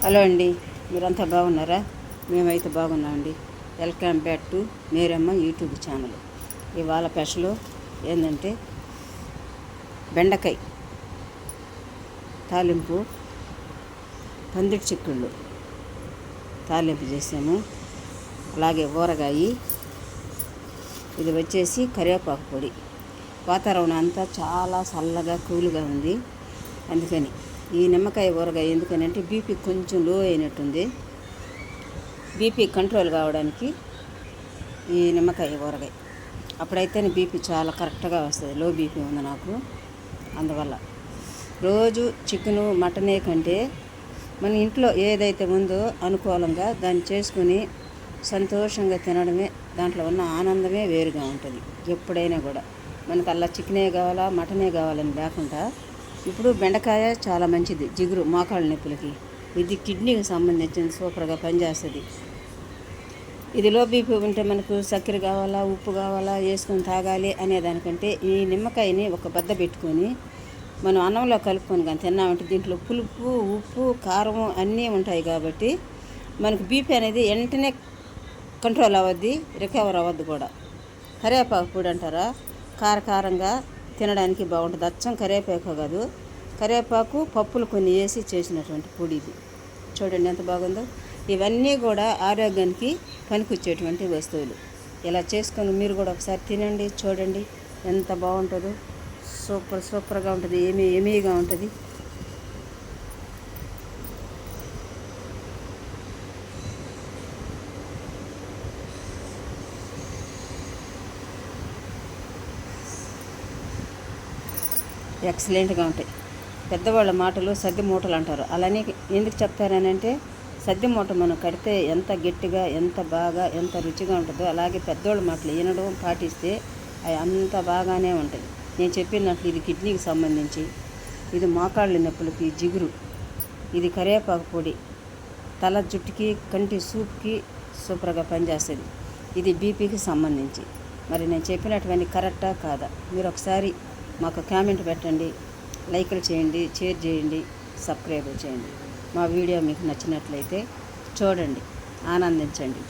Hello అండి, మీరంతా బాగున్నారా? మేమైతే బాగున్నామండి. Welcome back to Meramma YouTube channel. ఇవాళ స్పెషల్ ఏంటంటే బెండకాయ తాలింపు, పందిటి చిక్కుళ్ళు తాలింపు చేసాము. అలాగే ఊరగాయ, ఇది వచ్చేసి కరివేపాకు పొడి. వాతావరణం అంతా చాలా చల్లగా కూల్గా ఉంది, అందుకని ఈ నిమ్మకాయ ఊరగాయ ఎందుకనంటే బీపీ కొంచెం లో అయినట్టుంది. బీపీ కంట్రోల్ కావడానికి ఈ నిమ్మకాయ ఊరగాయ. అప్పుడైతేనే బీపీ చాలా కరెక్ట్గా వస్తుంది. లో బీపీ ఉంది నాకు, అందువల్ల రోజు చికెను మటనే కంటే మన ఇంట్లో ఏదైతే ఉందో అనుకూలంగా దాన్ని చేసుకుని సంతోషంగా తినడమే, దాంట్లో ఉన్న ఆనందమే వేరుగా ఉంటుంది. ఎప్పుడైనా కూడా మనకు అలా చికెనే కావాలా మటనే కావాలని లేకుండా, ఇప్పుడు బెండకాయ చాలా మంచిది జిగురు మోకాళ్ళ నొప్పులకి. ఇది కిడ్నీకి సంబంధించింది, సూపర్గా పనిచేస్తుంది. ఇది లో బీపీ ఉంటే మనకు చక్కెర కావాలా ఉప్పు కావాలా వేసుకొని తాగాలి అనేదానికంటే ఈ నిమ్మకాయని ఒక బద్ద పెట్టుకొని మనం అన్నంలో కలుపుకొని కానీ తిన్నామంటే దీంట్లో పులుపు ఉప్పు కారం అన్నీ ఉంటాయి కాబట్టి మనకు బీపీ అనేది వెంటనే కంట్రోల్ అవ్వద్ది, రికవర్ అవ్వద్దు కూడా. కరివేపాకు పొడి అంటారా, కారంగా తినడానికి బాగుంటుంది. అచ్చం కరివేపాకు కాదు, కరివేపాకు పప్పులు కొన్ని వేసి చేసినటువంటి పొడి ఇది. చూడండి ఎంత బాగుందో. ఇవన్నీ కూడా ఆరోగ్యానికి పనికొచ్చేటువంటి వస్తువులు. ఇలా చేసుకొని మీరు కూడా ఒకసారి తినండి, చూడండి ఎంత బాగుంటుందో. సూపర్గా ఉంటుంది, ఏమీగా ఉంటుంది. ఎక్సలెంట్గా ఉంటాయి. పెద్దవాళ్ళ మాటలు సద్ది మూటలు అంటారు. అలానే ఎందుకు చెప్తారని అంటే, సద్ది మూట మనం కడితే ఎంత గట్టిగా ఎంత బాగా ఎంత రుచిగా ఉంటుందో, అలాగే పెద్దవాళ్ళ మాటలు వినడం పాటిస్తే అవి అంత బాగానే ఉంటాయి. నేను చెప్పినట్లు ఇది కిడ్నీకి సంబంధించి, ఇది మోకాళ్ళ నొప్పులకి జిగురు, ఇది కరివేపాకు పొడి తల జుట్టుకి కంటి సూప్కి సూపర్గా పనిచేస్తుంది. ఇది బీపీకి సంబంధించి. మరి నేను చెప్పినటువంటి కరెక్టా కాదా మీరు ఒకసారి మాకు కామెంట్ పెట్టండి, లైక్లు చేయండి, షేర్ చేయండి, సబ్స్క్రైబ్ చేయండి. మా వీడియో మీకు నచ్చినట్లయితే చూడండి, ఆనందించండి.